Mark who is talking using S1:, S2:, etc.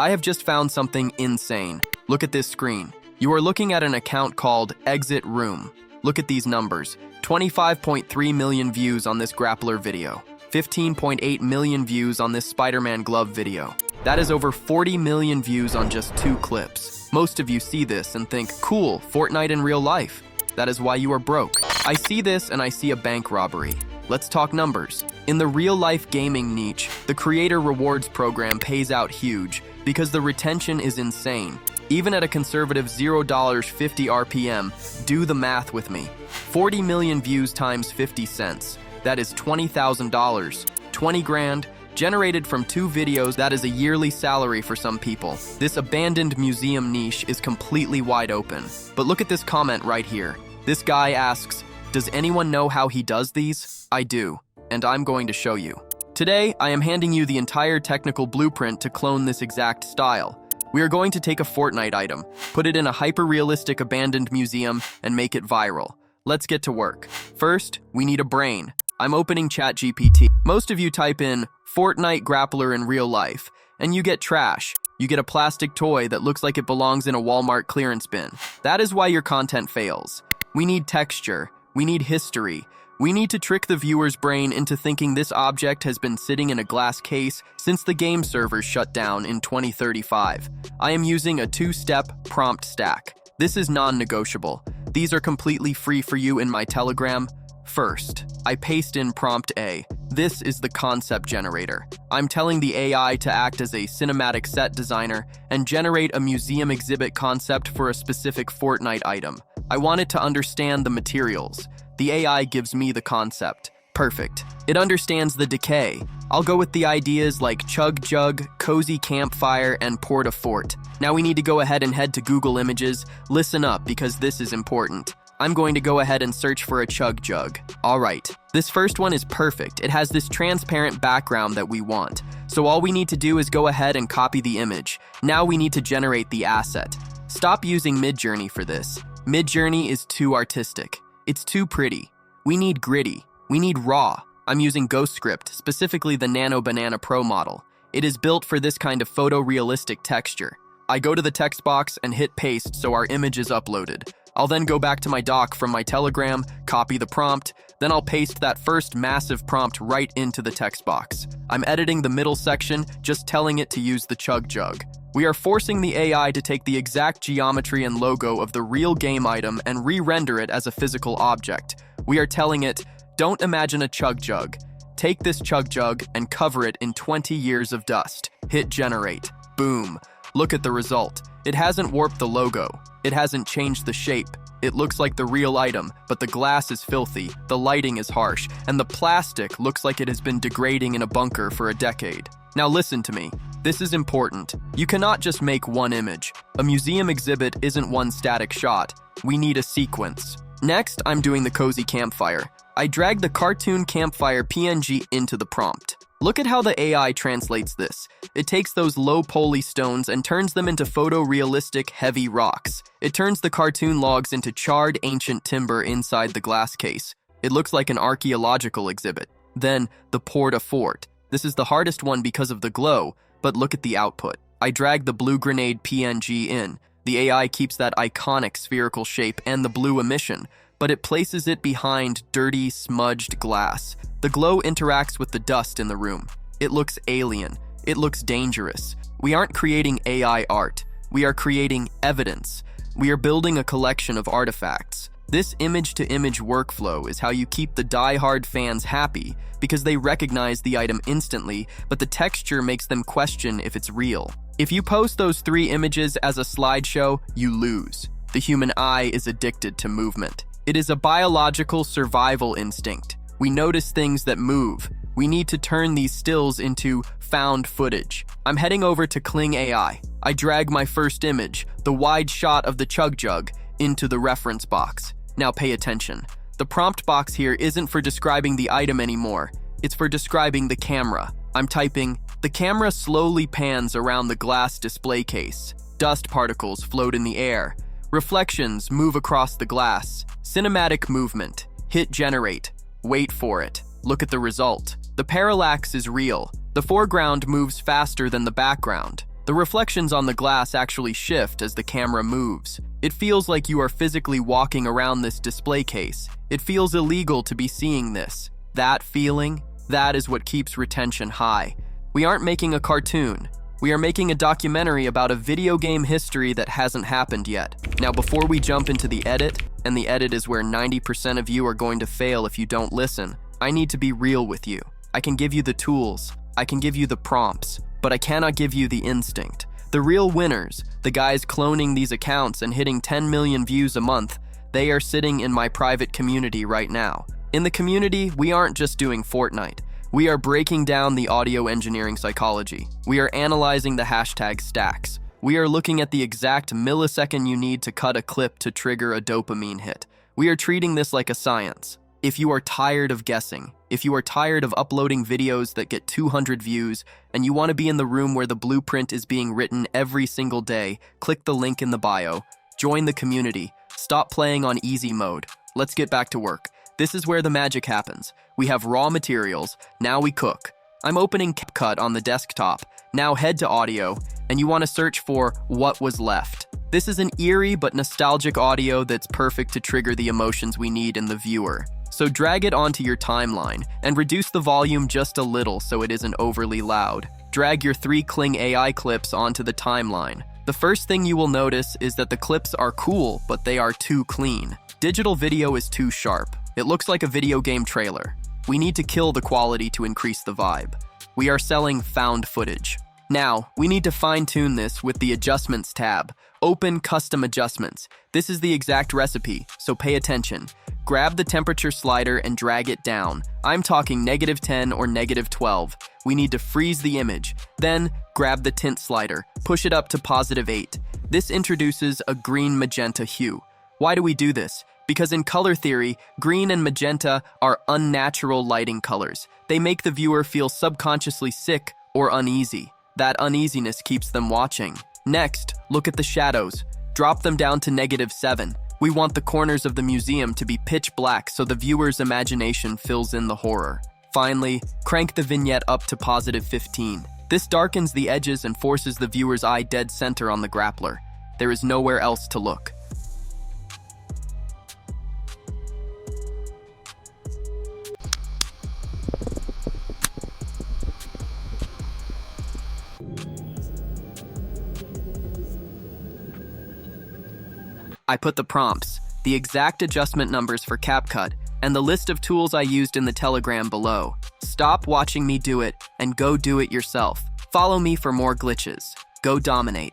S1: I have just found something insane. Look at this screen. You are looking at an account called Exit Room. Look at these numbers. 25.3 million views on this grappler video. 15.8 million views on this Spider-Man glove video. That is over 40 million views on just 2 clips. Most of you see this and think, cool, Fortnite in real life. That is why you are broke. I see this and I see a bank robbery. Let's talk numbers. In the real-life gaming niche, the Creator Rewards program pays out huge because the retention is insane. Even at a conservative $0 50 RPM, do the math with me. 40 million views times 50 cents. That is $20,000. 20 grand, generated from 2 videos, that is a yearly salary for some people. This abandoned museum niche is completely wide open. But look at this comment right here. This guy asks, does anyone know how he does these? I do, and I'm going to show you. Today, I am handing you the entire technical blueprint to clone this exact style. We are going to take a Fortnite item, put it in a hyper-realistic abandoned museum, and make it viral. Let's get to work. First, we need a brain. I'm opening ChatGPT. Most of you type in Fortnite grappler in real life, and you get trash. You get a plastic toy that looks like it belongs in a Walmart clearance bin. That is why your content fails. We need texture. We need history. We need to trick the viewer's brain into thinking this object has been sitting in a glass case since the game servers shut down in 2035. I am using a 2-step prompt stack. This is non-negotiable. These are completely free for you in my Telegram. First, I paste in prompt A. This is the concept generator. I'm telling the AI to act as a cinematic set designer and generate a museum exhibit concept for a specific Fortnite item. I want it to understand the materials. The AI gives me the concept. Perfect. It understands the decay. I'll go with the ideas like chug jug, cozy campfire, and port-a-fort. Now we need to go ahead and head to Google Images. Listen up because this is important. I'm going to go ahead and search for a chug jug. All right, this first one is perfect. It has this transparent background that we want. So all we need to do is go ahead and copy the image. Now we need to generate the asset. Stop using Midjourney for this. Midjourney is too artistic. It's too pretty. We need gritty. We need raw. I'm using GhostScript, specifically the Nano Banana Pro model. It is built for this kind of photorealistic texture. I go to the text box and hit paste so our image is uploaded. I'll then go back to my doc from my Telegram, copy the prompt, then I'll paste that first massive prompt right into the text box. I'm editing the middle section, just telling it to use the chug jug. We are forcing the AI to take the exact geometry and logo of the real game item and re-render it as a physical object. We are telling it, don't imagine a chug jug. Take this chug jug and cover it in 20 years of dust. Hit generate. Boom. Look at the result. It hasn't warped the logo. It hasn't changed the shape. It looks like the real item, but the glass is filthy, the lighting is harsh, and the plastic looks like it has been degrading in a bunker for a decade. Now listen to me. This is important. You cannot just make one image. A museum exhibit isn't one static shot. We need a sequence. Next, I'm doing the cozy campfire. I drag the cartoon campfire PNG into the prompt. Look at how the AI translates this. It takes those low poly stones and turns them into photorealistic, heavy rocks. It turns the cartoon logs into charred ancient timber inside the glass case. It looks like an archaeological exhibit. Then, the port-a-fort. This is the hardest one because of the glow, but look at the output. I drag the blue grenade PNG in. The AI keeps that iconic spherical shape and the blue emission, but it places it behind dirty, smudged glass. The glow interacts with the dust in the room. It looks alien. It looks dangerous. We aren't creating AI art. We are creating evidence. We are building a collection of artifacts. This image-to-image workflow is how you keep the die-hard fans happy because they recognize the item instantly, but the texture makes them question if it's real. If you post those 3 images as a slideshow, you lose. The human eye is addicted to movement. It is a biological survival instinct. We notice things that move. We need to turn these stills into found footage. I'm heading over to Kling AI. I drag my first image, the wide shot of the chug jug, into the reference box. Now pay attention. The prompt box here isn't for describing the item anymore. It's for describing the camera. I'm typing, the camera slowly pans around the glass display case. Dust particles float in the air. Reflections move across the glass. Cinematic movement. Hit generate. Wait for it. Look at the result. The parallax is real. The foreground moves faster than the background. The reflections on the glass actually shift as the camera moves. It feels like you are physically walking around this display case. It feels illegal to be seeing this. That feeling, that is what keeps retention high. We aren't making a cartoon. We are making a documentary about a video game history that hasn't happened yet. Now, before we jump into the edit, and the edit is where 90% of you are going to fail if you don't listen, I need to be real with you. I can give you the tools, I can give you the prompts, but I cannot give you the instinct. The real winners, the guys cloning these accounts and hitting 10 million views a month, they are sitting in my private community right now. In the community, we aren't just doing Fortnite. We are breaking down the audio engineering psychology. We are analyzing the hashtag stacks. We are looking at the exact millisecond you need to cut a clip to trigger a dopamine hit. We are treating this like a science. If you are tired of guessing, if you are tired of uploading videos that get 200 views, and you want to be in the room where the blueprint is being written every single day, click the link in the bio. Join the community. Stop playing on easy mode. Let's get back to work. This is where the magic happens. We have raw materials, now we cook. I'm opening CapCut on the desktop. Now head to audio, and you want to search for what was left. This is an eerie but nostalgic audio that's perfect to trigger the emotions we need in the viewer. So drag it onto your timeline and reduce the volume just a little so it isn't overly loud. Drag your 3 Kling AI clips onto the timeline. The first thing you will notice is that the clips are cool, but they are too clean. Digital video is too sharp. It looks like a video game trailer. We need to kill the quality to increase the vibe. We are selling found footage. Now, we need to fine-tune this with the Adjustments tab. Open Custom Adjustments. This is the exact recipe, so pay attention. Grab the temperature slider and drag it down. I'm talking -10 or -12. We need to freeze the image. Then, grab the tint slider. Push it up to +8. This introduces a green-magenta hue. Why do we do this? Because in color theory, green and magenta are unnatural lighting colors. They make the viewer feel subconsciously sick or uneasy. That uneasiness keeps them watching. Next, look at the shadows. Drop them down to -7. We want the corners of the museum to be pitch black so the viewer's imagination fills in the horror. Finally, crank the vignette up to +15. This darkens the edges and forces the viewer's eye dead center on the grappler. There is nowhere else to look. I put the prompts, the exact adjustment numbers for CapCut, and the list of tools I used in the Telegram below. Stop watching me do it and go do it yourself. Follow me for more glitches. Go dominate.